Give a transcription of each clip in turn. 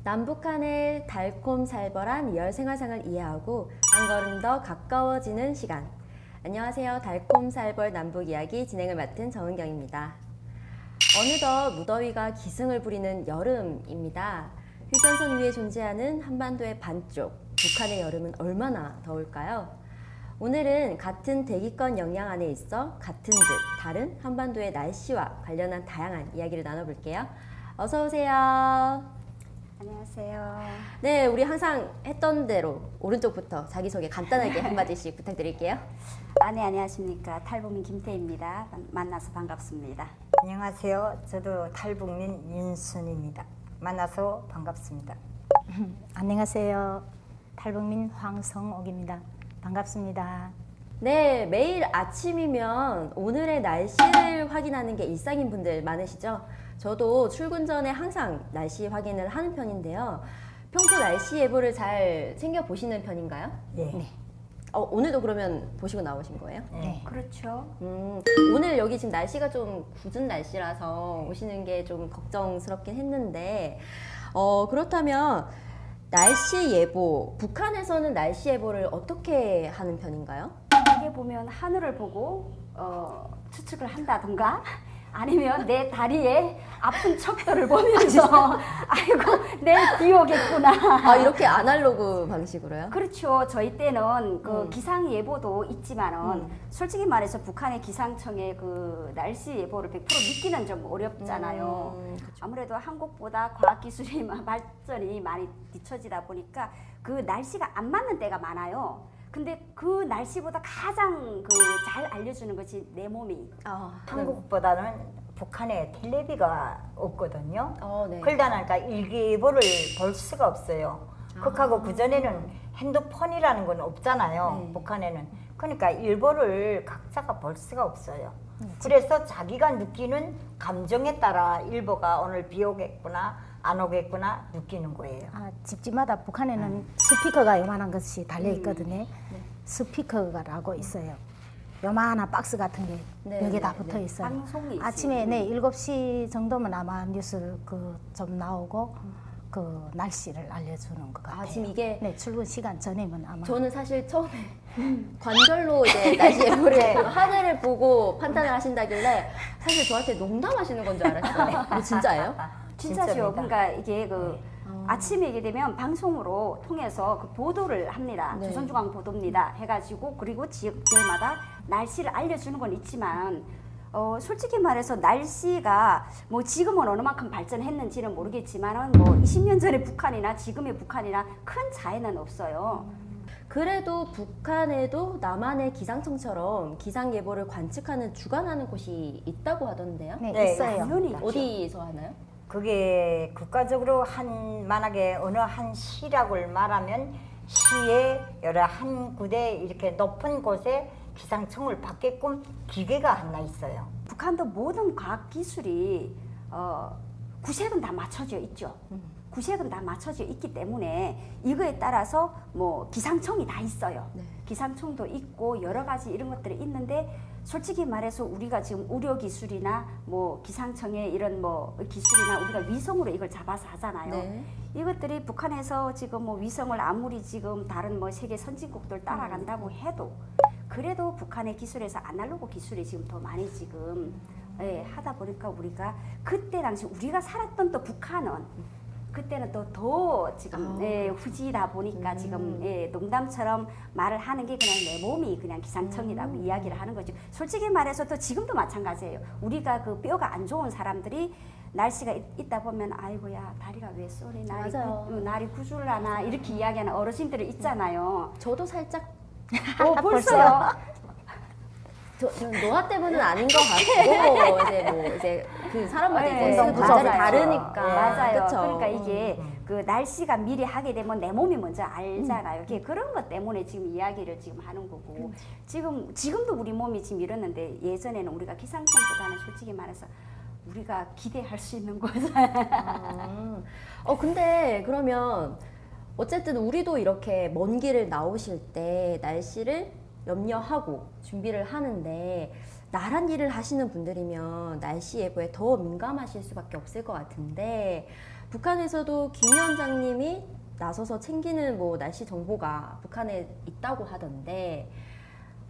남북한의 달콤살벌한 리얼 생활상을 이해하고 한 걸음 더 가까워지는 시간. 안녕하세요. 달콤살벌 남북이야기 진행을 맡은 정은경입니다. 어느덧 무더위가 기승을 부리는 여름입니다. 휴전선 위에 존재하는 한반도의 반쪽, 북한의 여름은 얼마나 더울까요? 오늘은 같은 대기권 영향 안에 있어 같은 듯 다른 한반도의 날씨와 관련한 다양한 이야기를 나눠볼게요. 어서 오세요. 안녕하세요. 네, 우리 항상 했던 대로 오른쪽부터 자기소개 간단하게 한마디씩 부탁드릴게요. 네, 안녕하십니까. 탈북민 김태희입니다. 만나서 반갑습니다. 안녕하세요. 저도 탈북민 윤순입니다. 만나서 반갑습니다. 안녕하세요. 탈북민 황성옥입니다. 반갑습니다. 네, 매일 아침이면 오늘의 날씨를 확인하는 게 일상인 분들 많으시죠? 저도 출근 전에 항상 날씨 확인을 하는 편인데요. 평소 날씨 예보를 잘 챙겨 보시는 편인가요? 네. 오늘도 그러면 보시고 나오신 거예요? 네. 그렇죠. 오늘 여기 지금 날씨가 좀 굳은 날씨라서 오시는 게 좀 걱정스럽긴 했는데, 그렇다면 날씨 예보, 북한에서는 날씨 예보를 어떻게 하는 편인가요? 이게 보면 하늘을 보고 추측을 한다던가 아니면 내 다리에 아픈 척도를 보면서 아이고 내일 비 오겠구나. 아, 이렇게 아날로그 방식으로요? 그렇죠. 저희 때는 그 기상 예보도 있지만은 솔직히 말해서 북한의 기상청의 그 날씨 예보를 100% 믿기는 좀 어렵잖아요. 그쵸. 아무래도 한국보다 과학기술이 발전이 많이 뒤처지다 보니까 그 날씨가 안 맞는 때가 많아요. 근데 그 날씨보다 가장 그 잘 알려주는 것이 내 몸이. 한국보다는 북한에 텔레비가 없거든요. 네. 그러다 보니까 일기예보를 볼 수가 없어요. 그하고 그전에는 핸드폰이라는 건 없잖아요. 네. 북한에는. 그러니까 일보를 각자가 볼 수가 없어요. 그래서 자기가 느끼는 감정에 따라 일보가 오늘 비 오겠구나 안 오겠구나 느끼는 거예요. 집집마다 북한에는 스피커가 요만한 것이 달려 있거든요. 스피커라고 있어요. 요만한 박스 같은 게 네, 여기에 다 네, 붙어 네. 있어요. 방송이 아침에 7시 정도면 아마 뉴스 좀 나오고 그 날씨를 알려주는 것 같아요. 지금 이게 네, 출근 시간 전이면 아마. 저는 사실 처음에 관절로 이제 날씨 예보를 하늘을 보고 판단을 하신다길래 사실 저한테 농담하시는 건 줄 알았어요. 근데 진짜예요? 진짜죠. 진짜입니다. 그러니까 이게 그 아침에 이게 되면 방송으로 통해서 그 보도를 합니다. 네. 조선중앙 보도입니다. 해가지고 그리고 지역별마다 날씨를 알려주는 건 있지만 솔직히 말해서 날씨가 뭐 지금은 어느 만큼 발전했는지는 모르겠지만은 뭐 20년 전의 북한이나 지금의 북한이나 큰 차이는 없어요. 그래도 북한에도 남한의 기상청처럼 기상 예보를 관측하는 주관하는 곳이 있다고 하던데요? 네, 네, 있어요. 당연히 있죠. 어디서 하나요? 그게 국가적으로 만약에 어느 한 시라고 말하면 시에 여러 한 군데 이렇게 높은 곳에 기상청을 받게끔 기계가 하나 있어요. 북한도 모든 과학 기술이 구색은 다 맞춰져 있죠. 구색은 다 맞춰져 있기 때문에 이거에 따라서 뭐 기상청이 다 있어요. 네. 기상청도 있고 여러 가지 이런 것들이 있는데 솔직히 말해서 우리가 지금 우려 기술이나 뭐 기상청의 이런 뭐 기술이나 우리가 위성으로 이걸 잡아서 하잖아요. 네. 이것들이 북한에서 지금 뭐 위성을 아무리 지금 다른 뭐 세계 선진국들 따라간다고 해도 그래도 북한의 기술에서 아날로그 기술이 지금 더 많이 지금 하다 보니까 우리가 그때 당시 우리가 살았던 또 북한은 그때는 또 더 지금 후지다 보니까 지금 농담처럼 말을 하는 게 그냥 내 몸이 그냥 기상청이라고 이야기를 하는 거죠. 솔직히 말해서 또 지금도 마찬가지예요. 우리가 그 뼈가 안 좋은 사람들이 날씨가 있다 보면 아이고야 다리가 왜 쏘니 맞아요. 날이 구줄라나 이렇게 이야기하는 어르신들이 있잖아요. 저도 살짝 벌써요. 저는 노화 때문은 아닌 것 같고 이제 그 사람마다 이제 운동 관절이 맞아요. 다르니까 맞아요. 그쵸? 그러니까 이게 그 날씨가 미리 하게 되면 내 몸이 먼저 알잖아요. 그게 그런 것 때문에 지금 이야기를 지금 하는 거고 지금도 우리 몸이 지금 이러는데 예전에는 우리가 기상청보다는 솔직히 말해서 우리가 기대할 수 있는 거잖아요. 근데 그러면 어쨌든 우리도 이렇게 먼 길을 나오실 때 날씨를 염려하고 준비를 하는데 나란 일을 하시는 분들이면 날씨 예보에 더 민감하실 수밖에 없을 것 같은데 북한에서도 김 위원장님이 나서서 챙기는 뭐 날씨 정보가 북한에 있다고 하던데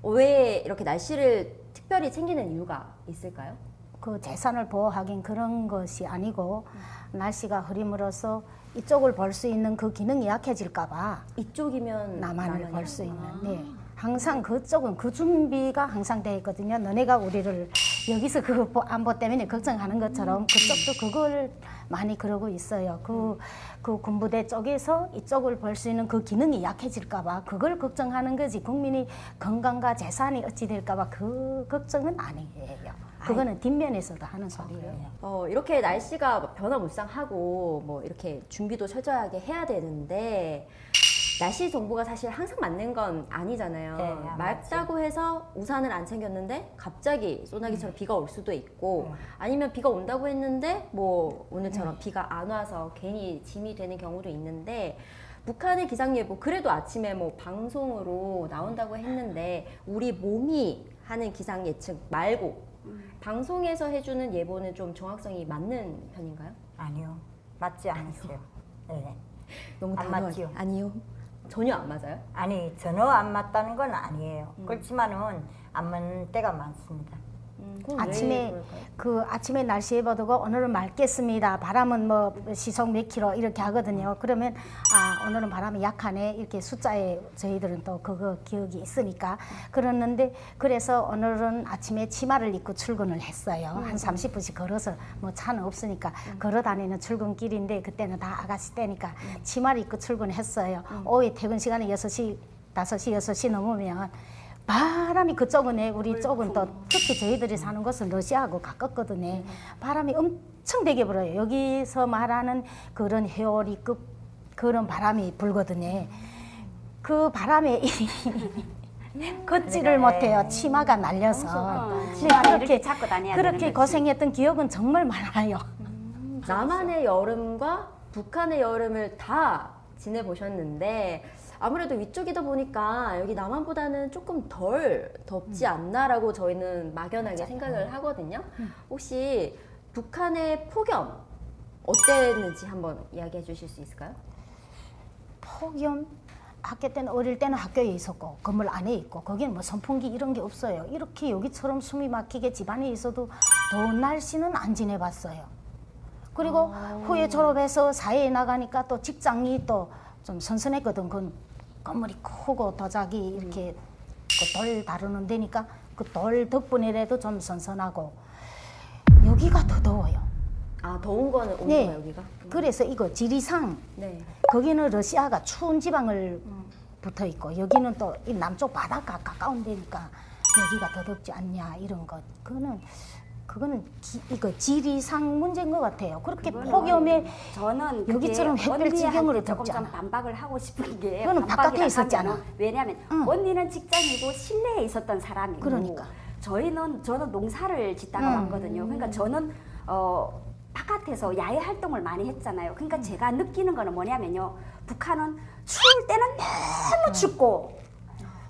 왜 이렇게 날씨를 특별히 챙기는 이유가 있을까요? 그 재산을 보호하긴 그런 것이 아니고 날씨가 흐림으로써 이쪽을 볼 수 있는 그 기능이 약해질까봐 이쪽이면 남한을 볼 수 있는. 아. 네. 항상 그쪽은 그 준비가 항상 돼 있거든요. 너네가 우리를 여기서 그 안보 때문에 걱정하는 것처럼 그쪽도 그걸 많이 그러고 있어요. 그 군부대 쪽에서 이쪽을 볼 수 있는 그 기능이 약해질까봐 그걸 걱정하는 거지. 국민이 건강과 재산이 어찌 될까봐 그 걱정은 아니에요. 그거는 뒷면에서도 하는 소리예요. 이렇게 날씨가 변화무쌍하고 뭐 이렇게 준비도 철저하게 해야 되는데 날씨 정보가 사실 항상 맞는 건 아니잖아요. 네, 맑다고 해서 우산을 안 챙겼는데 갑자기 소나기처럼 비가 올 수도 있고 아니면 비가 온다고 했는데 뭐 오늘처럼 비가 안 와서 괜히 짐이 되는 경우도 있는데 북한의 기상예보 그래도 아침에 뭐 방송으로 나온다고 했는데 우리 몸이 하는 기상 예측 말고 방송에서 해주는 예보는 좀 정확성이 맞는 편인가요? 아니요, 맞지 않으세요. 네. 너무 안 단호하게. 맞지요? 아니요. 전혀 안 맞아요? 아니 전혀 안 맞다는 건 아니에요. 그렇지만은 안 맞는 때가 많습니다. 그럼 왜 아침에 그럴까요? 그 아침에 날씨 예보도가 오늘은 맑겠습니다. 바람은 뭐 시속 몇 킬로 이렇게 하거든요. 그러면 아 오늘은 바람이 약하네 이렇게 숫자에 저희들은 또 그거 기억이 있으니까 그랬는데 그래서 오늘은 아침에 치마를 입고 출근을 했어요. 한 30분씩 걸어서 뭐 차는 없으니까 걸어 다니는 출근길인데 그때는 다 아가씨 때니까 치마를 입고 출근했어요. 오후에 퇴근 시간에 6시, 5시, 6시 넘으면 바람이 그쪽은 우리 쪽은 또 특히 저희들이 사는 곳은 러시아하고 가깝거든요. 바람이 엄청 되게 불어요. 여기서 말하는 그런 회오리급 그런 바람이 불거든요. 그 바람에 걷지를 못해요. 치마가 날려서. 치마를 이렇게 잡고 다녀야 그렇게 되는 거지. 고생했던 기억은 정말 많아요. 남한의 여름과 북한의 여름을 다 지내보셨는데 아무래도 위쪽이다 보니까 여기 남한보다는 조금 덜 덥지 않나라고 저희는 막연하게 생각을 하거든요. 혹시 북한의 폭염 어땠는지 한번 이야기해 주실 수 있을까요? 폭염 학교 때는 어릴 때는 학교에 있었고 건물 안에 있고 거기는 뭐 선풍기 이런 게 없어요. 이렇게 여기처럼 숨이 막히게 집안에 있어도 더운 날씨는 안 지내봤어요. 그리고 후에 졸업해서 사회에 나가니까 또 직장이 또 좀 선선했거든. 그 건물이 크고 도자기 이렇게 그 돌 다루는 데니까 그 돌 덕분이라도 좀 선선하고 여기가 더 더워요. 아 더운 거는 온도가 네. 여기가? 그래서 이거 지리산 네. 거기는 러시아가 추운 지방을 붙어 있고 여기는 또 이 남쪽 바닷가 가까운 데니까 여기가 더 덥지 않냐 이런 것. 그거는 이거 지리상 문제인 것 같아요. 그렇게 그거는 폭염에 저는 여기처럼 햇볕 지경으로 조금 덥지 좀 않아. 반박을 하고 싶은 게 그거는 바깥에 반박이라 있었잖아. 하면은 왜냐하면 응. 언니는 직장이고 실내에 있었던 사람이고 그러니까. 저는 농사를 짓다가 응. 왔거든요. 그러니까 저는 바깥에서 야외 활동을 많이 했잖아요. 그러니까 제가 느끼는 거는 뭐냐면요. 북한은 추울 때는 너무 춥고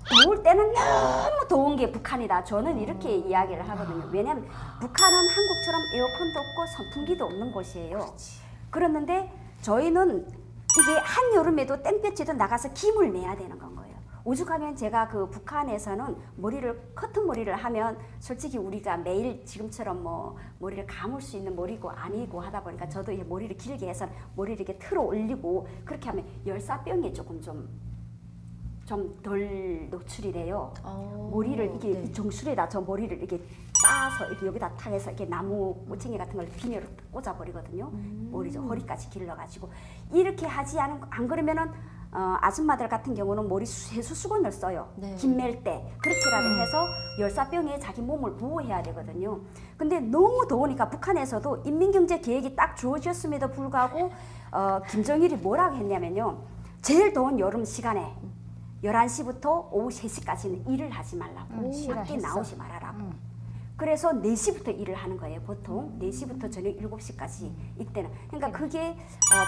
더울 때는 너무 더운 게 북한이다. 저는 이렇게 이야기를 하거든요. 왜냐하면 북한은 한국처럼 에어컨도 없고 선풍기도 없는 곳이에요. 그랬는데 저희는 이게 한여름에도 땡볕에도 나가서 김을 내야 되는 건 거예요. 오죽하면 제가 그 북한에서는 커튼 머리를 하면 솔직히 우리가 매일 지금처럼 뭐 머리를 감을 수 있는 머리고 아니고 하다 보니까 저도 이 머리를 길게 해서 머리를 이렇게 틀어 올리고 그렇게 하면 열사병에 조금 좀 덜 노출이 돼요. 머리를 이게 네. 이 정수리에다 저 머리를 이렇게 따서 이렇게 여기다 탁해서 이렇게 나무 꼬챙이 같은 걸 비닐로 꽂아버리거든요. 머리 저 허리까지 길러가지고 이렇게 하지 안 그러면은 아줌마들 같은 경우는 머리 세수 수건을 써요. 네. 김맬 때 그렇게라도 해서 열사병에 자기 몸을 보호해야 되거든요. 근데 너무 더우니까 북한에서도 인민경제계획이 딱 주어졌음에도 불구하고 김정일이 뭐라고 했냐면요. 제일 더운 여름 시간에 11시부터 오후 3시까지는 일을 하지 말라고 밖에 했어. 나오지 말아라고. 그래서 4시부터 일을 하는 거예요. 보통 4시부터 저녁 7시까지 이때는. 그러니까 그게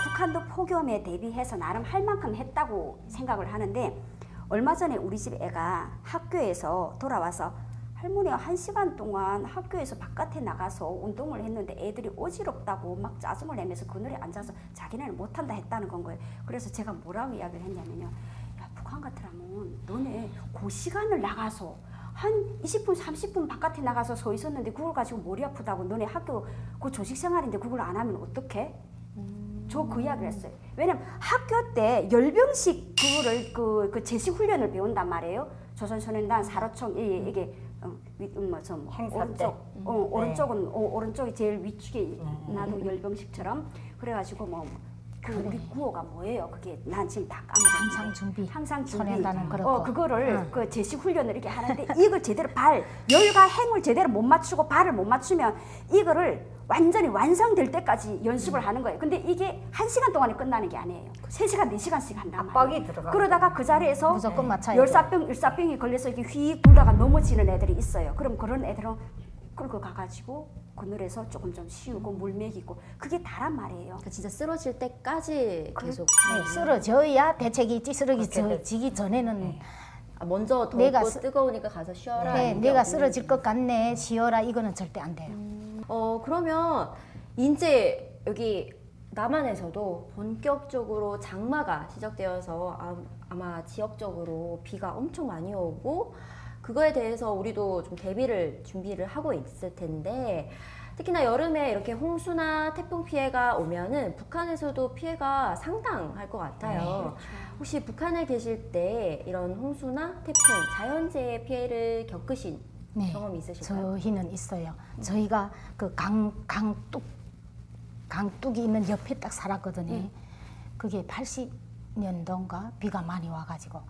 북한도 폭염에 대비해서 나름 할 만큼 했다고 생각을 하는데 얼마 전에 우리 집 애가 학교에서 돌아와서 할머니가 1시간 동안 학교에서 바깥에 나가서 운동을 했는데 애들이 어지럽다고 막 짜증을 내면서 그늘에 앉아서 자기네는 못한다 했다는 건 거예요. 그래서 제가 뭐라고 이야기를 했냐면요. 야, 북한 같으라면 너네 그 시간을 나가서 한 20분, 30분 바깥에 나가서 서 있었는데 그걸 가지고 머리 아프다고 너네 학교 그 조직 생활인데 그걸 안 하면 어떡해? 저 그 이야기를 했어요. 왜냐면 학교 때 열병식 그거를 그 제식 훈련을 배운단 말이에요. 조선소년단 사로총 이게 행사 오른쪽 때. 오른쪽은 오른쪽이 제일 위축에 나도 열병식처럼 그래가지고 우리 구호가 뭐예요? 그게 난 지금 다 까먹었는데 항상 준비. 항상 준비. 소년단은 그렇고. 그거를 그 제식 훈련을 이렇게 하는데 이걸 제대로 열과 행을 제대로 못 맞추고 발을 못 맞추면 이거를 완전히 완성될 때까지 연습을 하는 거예요. 근데 이게 1시간 동안에 끝나는 게 아니에요. 3시간, 4시간씩 한단 말이에요. 압박이 들어가고. 그러다가 그 자리에서 무조건 맞춰야 돼요. 열사병이 걸려서 이렇게 휙 불다가 넘어지는 애들이 있어요. 그럼 그런 애들은 끌고 가가지고 그늘에서 조금 좀 쉬우고 물 먹이고 그게 다란 말이에요. 그러니까 진짜 쓰러질 때까지 계속 네, 쓰러져야 대책이 있지 쓰러지기 전에는 먼저 덥고 내가 뜨거우니까 가서 쉬어라. 네, 이게 내가 없는 쓰러질 것 같네 쉬어라 이거는 절대 안 돼요. 그러면 이제 여기 남한에서도 본격적으로 장마가 시작되어서 아마 지역적으로 비가 엄청 많이 오고 그거에 대해서 우리도 좀 준비를 하고 있을 텐데 특히나 여름에 이렇게 홍수나 태풍 피해가 오면은 북한에서도 피해가 상당할 것 같아요. 혹시 북한에 계실 때 이런 홍수나 태풍, 자연재해 피해를 겪으신 네, 경험이 있으실까요? 저희는 있어요. 저희가 그 강둑이 있는 옆에 딱 살았거든요. 그게 80년도인가 비가 많이 와가지고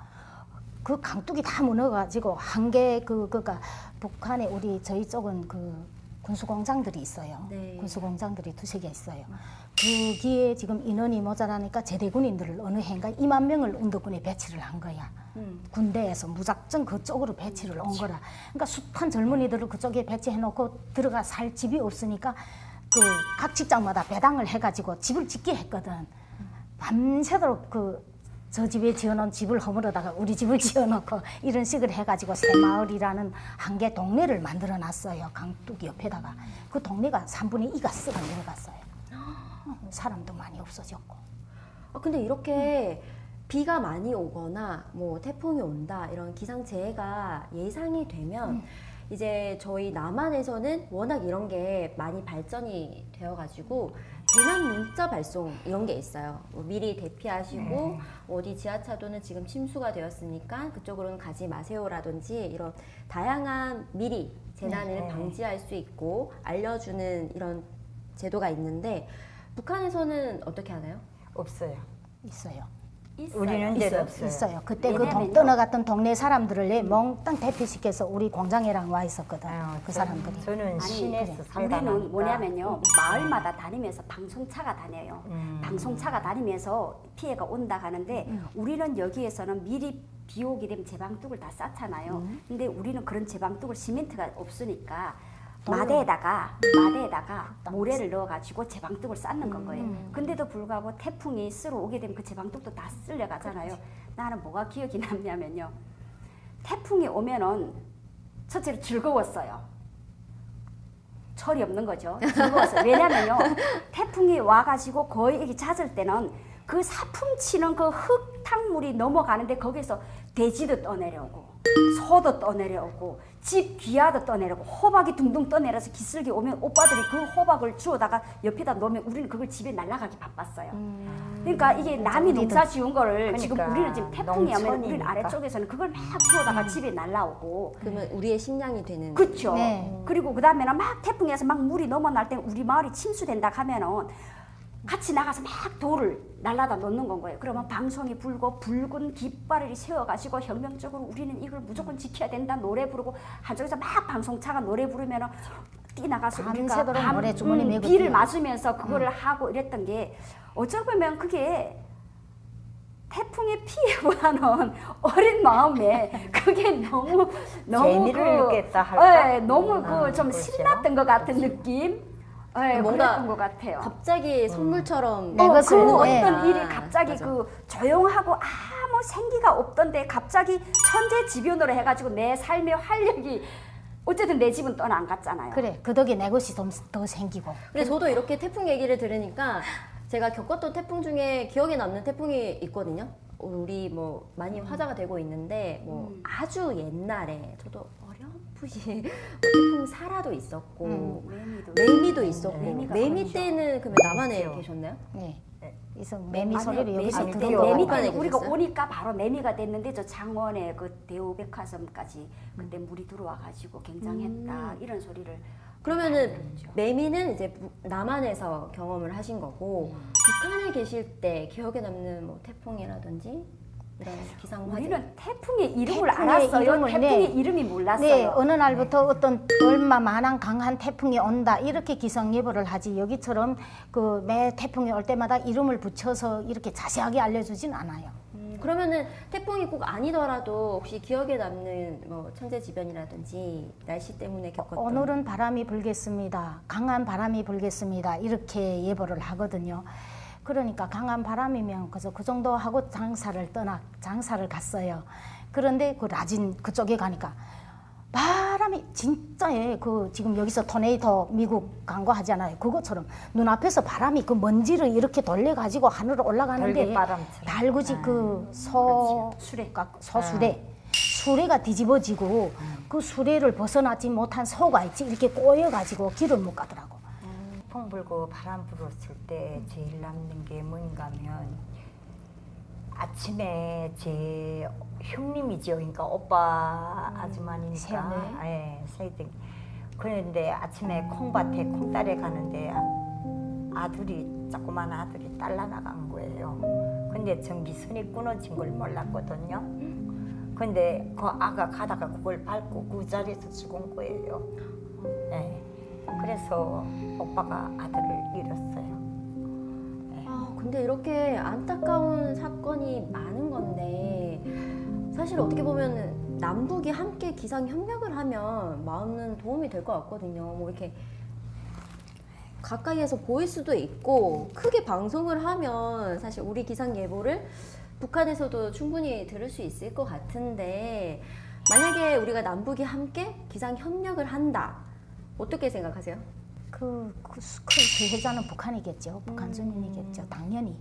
그 강둑이 다 무너가지고 한 개 그러니까 북한에 저희 쪽은 그 군수공장들이 있어요. 네. 군수공장들이 2-3개 있어요. 거기에 지금 인원이 모자라니까 제대군인들을 어느 해인가 2만 명을 운동군에 배치를 한 거야. 군대에서 무작정 그쪽으로 배치를 온 거라. 그러니까 숱한 젊은이들을 그쪽에 배치해놓고 들어가 살 집이 없으니까 그 각 직장마다 배당을 해가지고 집을 짓게 했거든. 밤새도록 저 집에 지어놓은 집을 허물어다가 우리 집을 지어놓고 이런 식으로 해가지고 새마을이라는 한 개 동네를 만들어놨어요. 강둑 옆에다가. 그 동네가 3분의 2가 쓸어 내려갔어요. 사람도 많이 없어졌고. 근데 이렇게 비가 많이 오거나 뭐 태풍이 온다 이런 기상재해가 예상이 되면 이제 저희 남한에서는 워낙 이런 게 많이 발전이 되어가지고 재난 문자 발송 이런 게 있어요. 뭐 미리 대피하시고 어디 지하차도는 지금 침수가 되었으니까 그쪽으로는 가지 마세요라든지 이런 다양한 미리 재난을 방지할 수 있고 알려주는 이런 제도가 있는데 북한에서는 어떻게 하나요? 없어요. 있어요. 우리는 이제 없어요. 있어요. 그때 왜냐면요. 떠나갔던 동네 사람들을 몽땅 대피시켜서 우리 공장에랑 와 있었거든. 그 사람들이. 저는 시내에서 살다 우리는 보니까 뭐냐면요 마을마다 다니면서 방송차가 다녀요. 방송차가 다니면서 피해가 온다 하는데 우리는 여기에서는 미리 비 오게 되면 제방뚝을 다 쌓잖아요. 근데 우리는 그런 제방뚝을 시멘트가 없으니까 마대에다가 모래를 넣어가지고 제방뚝을 쌓는 건 거예요. 근데도 불구하고 태풍이 쓸어 오게 되면 그 제방뚝도 다 쓸려가잖아요. 나는 뭐가 기억이 남냐면요. 태풍이 오면은 첫째로 즐거웠어요. 철이 없는 거죠. 즐거웠어요. 왜냐면요. 태풍이 와가지고 거의 이렇게 잦을 때는 그 사품치는 그 흙탕물이 넘어가는데 거기서 돼지도 떠내려오고 소도 떠내려오고 집 귀하도 떠내려오고 호박이 둥둥 떠내려서 기슭이 오면 오빠들이 그 호박을 주워다가 옆에다 놓으면 우리는 그걸 집에 날라가기 바빴어요. 그러니까 이게 남이 농사 지은 거를 지금 그러니까 우리는 지금 태풍이 오면 우리는 농촌이니까. 아래쪽에서는 그걸 막 주워다가 집에 날라오고 그러면 우리의 식량이 되는 그렇죠. 네. 그리고 그 다음에는 막 태풍에서 막 물이 넘어날 때 우리 마을이 침수된다 하면은 같이 나가서 막 돌을 날라다 놓는 건 거예요. 그러면 방송이 불고 붉은 깃발을 세워가지고 혁명적으로 우리는 이걸 무조건 지켜야 된다 노래 부르고 한쪽에서 막 방송차가 노래 부르면은 뛰나가서 우리가 밤새도록 노래 주머니 메고 비를 뛰어요. 맞으면서 그거를 하고 이랬던 게 어쩌고 보면 그게 태풍의 피해보다는 어린 마음에 그게 너무 재미를 느꼈다 할까? 예, 너무 그 좀 그렇죠. 신났던 것 같은 느낌. 예, 뭔가 그랬던 것 같아요. 갑자기 선물처럼 네, 그 그것을, 어떤 네. 일이 갑자기 맞아. 그 조용하고 아무 생기가 없던데 갑자기 천재지변으로 해가지고 내 삶의 활력이 어쨌든 내 집은 떠나 안 갔잖아요. 그래 그 덕에 내 것이 좀 더 생기고. 근데 저도 이렇게 태풍 얘기를 들으니까 제가 겪었던 태풍 중에 기억에 남는 태풍이 있거든요. 우리 뭐 많이 화제가 되고 있는데 뭐 아주 옛날에 저도 어렴풋이 태풍 사라도 있었고 매미도 있었고 매미가 매미 그렇죠. 때는 그러면 남한에 그렇죠. 계셨나요? 네. 그래서 매미 소리를 여기서 매미 듣고 띄워. 매미 북한에 때는 우리가 계셨어요? 오니까 바로 매미가 됐는데 저 창원의 그 대우백화점까지 그때 물이 들어와가지고 굉장했다 이런 소리를 그러면은 들었죠. 매미는 이제 남한에서 경험을 하신 거고 북한에 계실 때 기억에 남는 뭐 태풍이라든지 이런 기상 화재. 우리는 태풍의 이름을 태풍의 알았어요. 이름을, 태풍의 네. 이름이 몰랐어요. 네, 어느 날부터 어떤 얼마만한 강한 태풍이 온다 이렇게 기상 예보를 하지 여기처럼 그 매 태풍이 올 때마다 이름을 붙여서 이렇게 자세하게 알려주진 않아요. 그러면은 태풍이 꼭 아니더라도 혹시 기억에 남는 뭐 천재지변이라든지 날씨 때문에 겪었던 오늘은 바람이 불겠습니다. 강한 바람이 불겠습니다. 이렇게 예보를 하거든요. 그러니까 강한 바람이면 그래서 그 정도 하고 장사를 갔어요. 그런데 그 라진 그쪽에 가니까 바람이 진짜에 그 지금 여기서 토네이도 미국 간 거 하잖아요. 그것처럼 눈앞에서 바람이 그 먼지를 이렇게 돌려 가지고 하늘로 올라가는데 벌겋바람처럼. 달구지 그 소수레 수레가 뒤집어지고 그 수레를 벗어나지 못한 소가 있지 이렇게 꼬여가지고 길을 못 가더라고. 태풍 불고 바람 불었을 때 제일 남는 게 뭔가 하면 아침에 제 형님이죠. 그러니까 오빠 아주머니니까. 새언니. 예, 새등. 그런데 아침에 콩밭에 콩따래 가는데 아들이 조그만 아들이 딸라 나간 거예요. 근데 전기선이 끊어진 걸 몰랐거든요. 근데 그 아가 가다가 그걸 밟고 그 자리에서 죽은 거예요. 예. 그래서 오빠가 아들을 잃었어요. 아, 근데 이렇게 안타까운 사건이 많은 건데 사실 어떻게 보면 남북이 함께 기상 협력을 하면 많은 도움이 될 것 같거든요. 뭐 이렇게 가까이에서 보일 수도 있고 크게 방송을 하면 사실 우리 기상 예보를 북한에서도 충분히 들을 수 있을 것 같은데 만약에 우리가 남북이 함께 기상 협력을 한다. 어떻게 생각하세요? 큰 피해자는 북한이겠죠. 북한 주민이겠죠. 당연히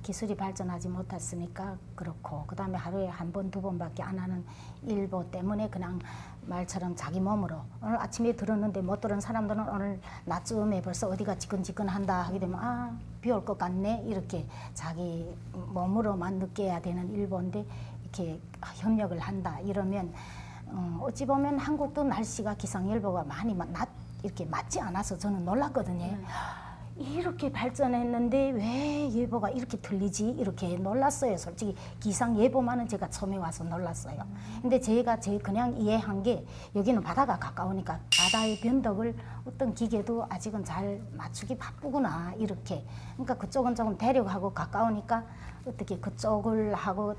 기술이 발전하지 못했으니까 그렇고 그다음에 하루에 한 번, 두 번밖에 안 하는 일보 때문에 그냥 말처럼 자기 몸으로 오늘 아침에 들었는데 못 들은 사람들은 오늘 낮쯤에 벌써 어디가 지끈지끈한다 하게 되면 아, 비 올 것 같네 이렇게 자기 몸으로만 느껴야 되는 일보인데 이렇게 협력을 한다 이러면 어찌 보면 한국도 날씨가 기상예보가 많이 이렇게 맞지 않아서 저는 놀랐거든요. 이렇게 발전했는데 왜 예보가 이렇게 틀리지? 이렇게 놀랐어요. 솔직히 기상 예보만은 제가 처음에 와서 놀랐어요. 근데 제가 그냥 이해한 게 여기는 바다가 가까우니까 바다의 변덕을 어떤 기계도 아직은 잘 맞추기 바쁘구나 이렇게. 그러니까 그쪽은 조금 대륙하고 가까우니까 어떻게 그쪽을 하고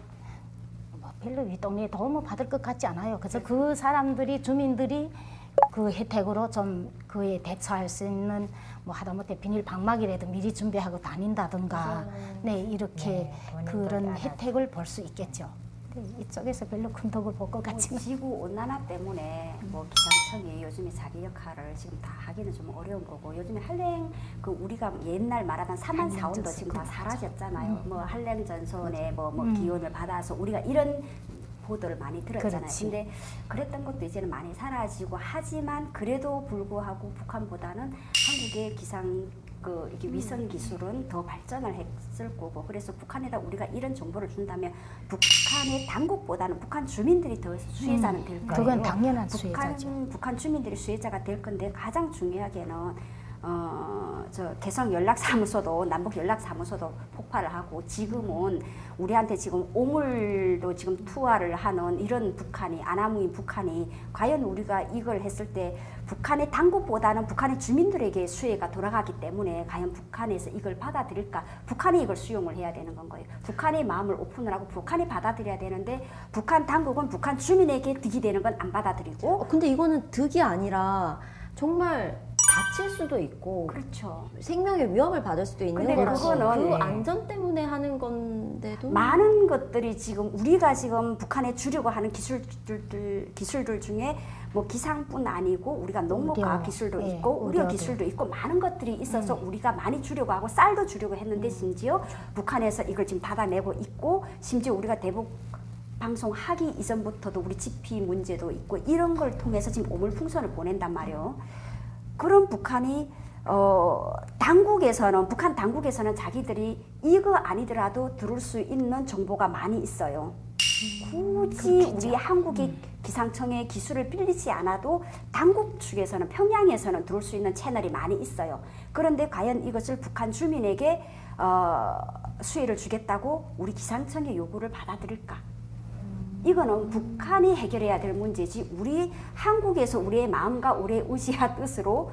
별로 윗동네에 도움을 받을 것 같지 않아요. 그래서 그 사람들이 주민들이 그 혜택으로 좀 그에 대처할 수 있는 뭐 하다못해 비닐 방막이라도 미리 준비하고 다닌다든가 네 이렇게 네, 본인도 그런 알아서. 혜택을 볼 수 있겠죠. 근데 이쪽에서 별로 큰 덕을 볼 것 같지는 지구 온난화 때문에 뭐 기상청이 요즘에 자기 역할을 지금 다 하기는 좀 어려운 거고 요즘에 한랭 그 우리가 옛날 말하던 사만사온도 지금 다 사라졌잖아요. 뭐 한랭 전선에 뭐 기온을 받아서 우리가 이런 보도를 많이 들었잖아요. 그렇지. 근데 그랬던 것도 이제는 많이 사라지고 하지만 그래도 불구하고 북한보다는 한국의 기상 이렇게 위성 기술은 더 발전을 했을 거고 그래서 북한에다 우리가 이런 정보를 준다면 북한의 당국보다는 북한 주민들이 더 수혜자는 될 거예요. 그건 당연한 수혜자죠. 북한 주민들이 수혜자가 될 건데 가장 중요하게는 저 개성 연락사무소도 남북 연락사무소도 폭발을 하고 지금은 우리한테 지금 오물도 지금 투하를 하는 이런 북한이 아나무인 북한이 과연 우리가 이걸 했을 때 북한의 당국보다는 북한의 주민들에게 수혜가 돌아가기 때문에 과연 북한에서 이걸 받아들일까? 북한이 이걸 수용을 해야 되는 건 거예요. 북한의 마음을 오픈을 하고 북한이 받아들여야 되는데 북한 당국은 북한 주민에게 득이 되는 건 안 받아들이고 근데 이거는 득이 아니라 정말 다칠 수도 있고 그렇죠. 생명의 위협을 받을 수도 있는 근데 거라서 그거는 그 네. 안전 때문에 하는 건데도 많은 것들이 지금 우리가 지금 북한에 주려고 하는 기술들 중에 뭐 기상뿐 아니고 우리가 농목과학 의료, 기술도 예, 있고 의료 의료도. 기술도 있고 많은 것들이 있어서 우리가 많이 주려고 하고 쌀도 주려고 했는데 심지어 북한에서 이걸 지금 받아내고 있고 심지어 우리가 대북 방송 하기 이전부터도 우리 지피 문제도 있고 이런 걸 통해서 지금 오물풍선을 보낸단 말이에요. 그런 북한이 당국에서는 북한 당국에서는 자기들이 이거 아니더라도 들을 수 있는 정보가 많이 있어요. 굳이 우리 한국의 기상청의 기술을 빌리지 않아도 당국 측에서는 평양에서는 들을 수 있는 채널이 많이 있어요. 그런데 과연 이것을 북한 주민에게 수혜를 주겠다고 우리 기상청의 요구를 받아들일까? 이거는 북한이 해결해야 될 문제지 우리 한국에서 우리의 마음과 우리의 의지와 뜻으로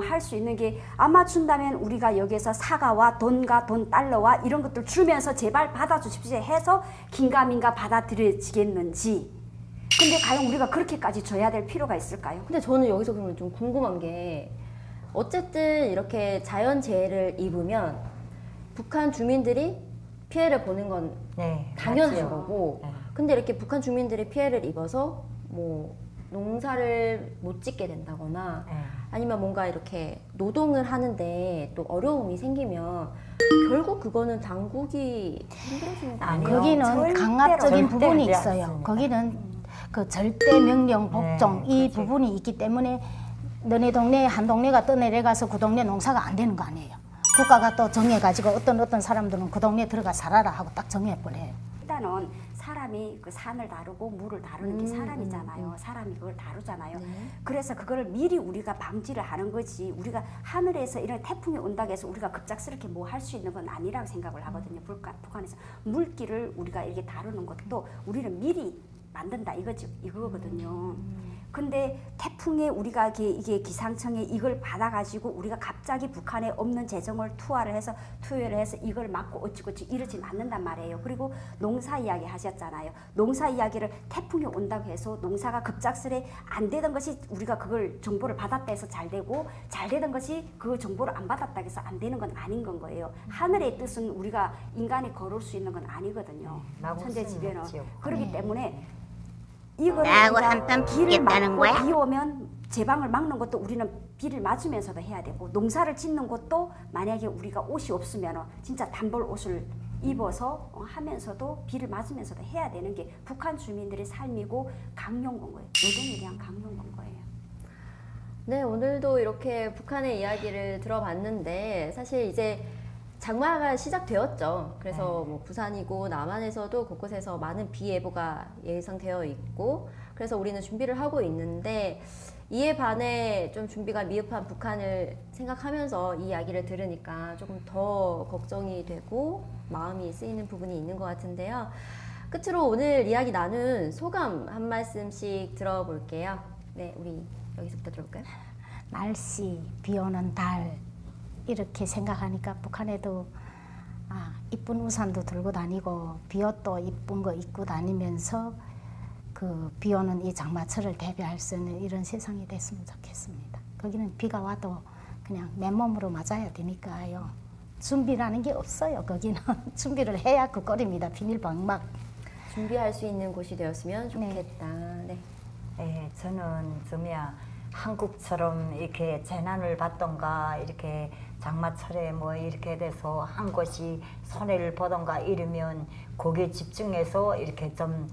할 수 있는 게 아마 준다면 우리가 여기에서 사과와 돈과 돈 달러와 이런 것들 주면서 제발 받아주십시오 해서 긴가민가 받아들여지겠는지 근데 과연 우리가 그렇게까지 줘야 될 필요가 있을까요? 근데 저는 여기서 그러면 좀 궁금한 게 어쨌든 이렇게 자연재해를 입으면 북한 주민들이 피해를 보는 건 네, 당연한 맞죠. 거고 네. 근데 이렇게 북한 주민들이 피해를 입어서 뭐 농사를 못 짓게 된다거나 네. 아니면 뭔가 이렇게 노동을 하는데 또 어려움이 생기면 결국 그거는 당국이 힘들어지는 거 아니에요? 아니요. 거기는 절대로, 강압적인 절대로 부분이 그렇지 있어요. 않습니다. 거기는 그 절대 명령 복종 네, 이 그렇지. 부분이 있기 때문에 너네 동네 한 동네가 떠내려가서 그 동네 농사가 안 되는 거 아니에요. 국가가 또 정해가지고 어떤 사람들은 그 동네 들어가 살아라 하고 딱 정해버려요. 일단은 사람이 그 산을 다루고 물을 다루는 게 사람이잖아요. 사람이 그걸 다루잖아요. 그래서 그걸 미리 우리가 방지를 하는 거지. 우리가 하늘에서 이런 태풍이 온다고 해서 우리가 급작스럽게 뭐 할 수 있는 건 아니라고 생각을 하거든요. 북한에서 물기를 우리가 이렇게 다루는 것도 우리는 미리 만든다 이거거든요. 근데 태풍에 우리가 이게 기상청에 이걸 받아가지고 우리가 갑자기 북한에 없는 재정을 투여를 해서 이걸 막고 어찌고찌 이러진 않는단 말이에요. 그리고 농사 이야기 하셨잖아요. 농사 이야기를 태풍이 온다고 해서 농사가 급작스레 안 되던 것이 우리가 그걸 정보를 받았다 해서 잘 되고 잘 되던 것이 그 정보를 안 받았다 해서 안 되는 건 아닌 건 거예요. 하늘의 뜻은 우리가 인간이 걸을 수 있는 건 아니거든요. 천재지변은. 그렇기 때문에 이거를 나하고 우리가 한판 비를 붙겠다는 막고 거야? 비 오면 제방을 막는 것도 우리는 비를 맞으면서도 해야 되고 농사를 짓는 것도 만약에 우리가 옷이 없으면 진짜 단벌 옷을 입어서 하면서도 비를 맞으면서도 해야 되는 게 북한 주민들의 삶이고 강요한 거예요. 노동에 대한 강요한 거예요. 네, 오늘도 이렇게 북한의 이야기를 들어봤는데 사실 이제 장마가 시작되었죠. 그래서 뭐 부산이고 남한에서도 곳곳에서 많은 비 예보가 예상되어 있고 그래서 우리는 준비를 하고 있는데 이에 반해 좀 준비가 미흡한 북한을 생각하면서 이 이야기를 들으니까 조금 더 걱정이 되고 마음이 쓰이는 부분이 있는 것 같은데요. 끝으로 오늘 이야기 나눈 소감 한 말씀씩 들어볼게요. 네, 우리 여기서부터 들어볼까요? 날씨, 비 오는 달 이렇게 생각하니까 북한에도 이쁜 우산도 들고 다니고 비옷도 이쁜 거 입고 다니면서 그 비 오는 이 장마철을 대비할 수 있는 이런 세상이 됐으면 좋겠습니다. 거기는 비가 와도 그냥 맨몸으로 맞아야 되니까요. 준비라는 게 없어요. 거기는 준비를 해야 그 꼴입니다. 비닐방막. 준비할 수 있는 곳이 되었으면 좋겠다. 네. 네, 저는 한국처럼 이렇게 재난을 받던가 이렇게 장마철에 뭐 이렇게 돼서 한 곳이 손해를 보던가 이러면 거기에 집중해서 이렇게 좀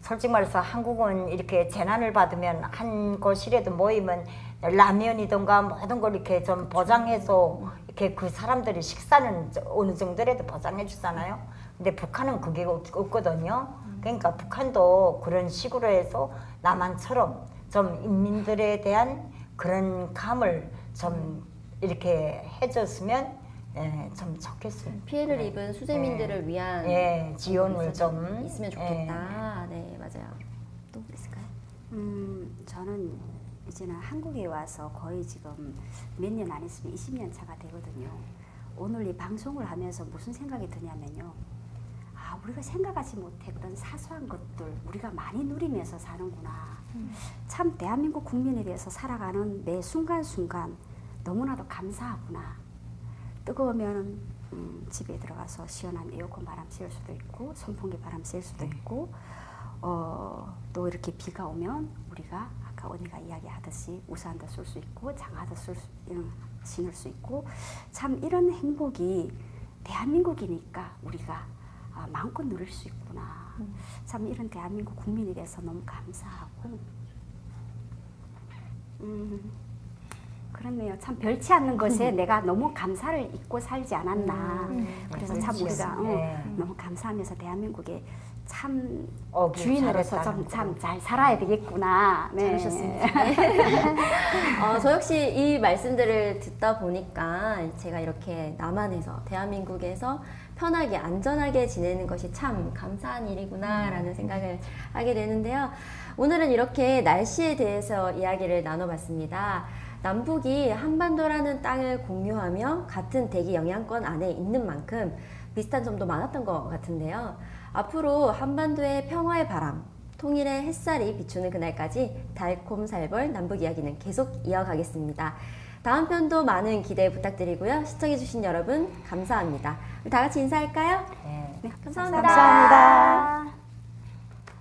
솔직히 말해서 한국은 이렇게 재난을 받으면 한 곳이라도 모이면 라면이던가 모든 걸 이렇게 좀 보장해서 이렇게 그 사람들이 식사는 어느 정도라도 보장해 주잖아요. 근데 북한은 그게 없거든요. 그러니까 북한도 그런 식으로 해서 남한처럼 좀 인민들에 대한 그런 감을 좀 이렇게 해줬으면 좀 좋겠어요. 피해를 입은 수재민들을 위한 지원을 좀 있으면 좋겠다. 네, 맞아요. 또 있을까요? 저는 이제는 한국에 와서 거의 지금 몇 년 안 했으면 20년 차가 되거든요. 오늘 이 방송을 하면서 무슨 생각이 드냐면요. 우리가 생각하지 못했던 사소한 것들 우리가 많이 누리면서 사는구나. 참 대한민국 국민에 대해서 살아가는 매 순간순간 너무나도 감사하구나. 뜨거우면 집에 들어가서 시원한 에어컨 바람 쐴 수도 있고 선풍기 바람 쐴 수도 있고 또 이렇게 비가 오면 우리가 아까 아까 언니가 이야기하듯이 우산도 쓸 수 있고 장화도 신을 수 있고 참 이런 행복이 대한민국이니까 우리가 마음껏 누릴 수 있구나. 참 이런 대한민국 국민이 돼서 너무 감사하고 그렇네요. 참 별치 않는 것에 내가 너무 감사를 잊고 살지 않았나. 그래서 참 우리가 너무 감사하면서 대한민국에 참 주인으로서 좀 참 잘 살아야 되겠구나. 네. 잘하셨습니다. 저 역시 이 말씀들을 듣다 보니까 제가 이렇게 남한에서 대한민국에서 편하게 안전하게 지내는 것이 참 감사한 일이구나라는 생각을 하게 되는데요. 오늘은 이렇게 날씨에 대해서 이야기를 나눠봤습니다. 남북이 한반도라는 땅을 공유하며 같은 대기 영향권 안에 있는 만큼 비슷한 점도 많았던 것 같은데요. 앞으로 한반도의 평화의 바람, 통일의 햇살이 비추는 그날까지 달콤살벌 남북 이야기는 계속 이어가겠습니다. 다음 편도 많은 기대 부탁드리고요. 시청해주신 여러분 감사합니다. 우리 다 같이 인사할까요? 네. 감사합니다. 감사합니다.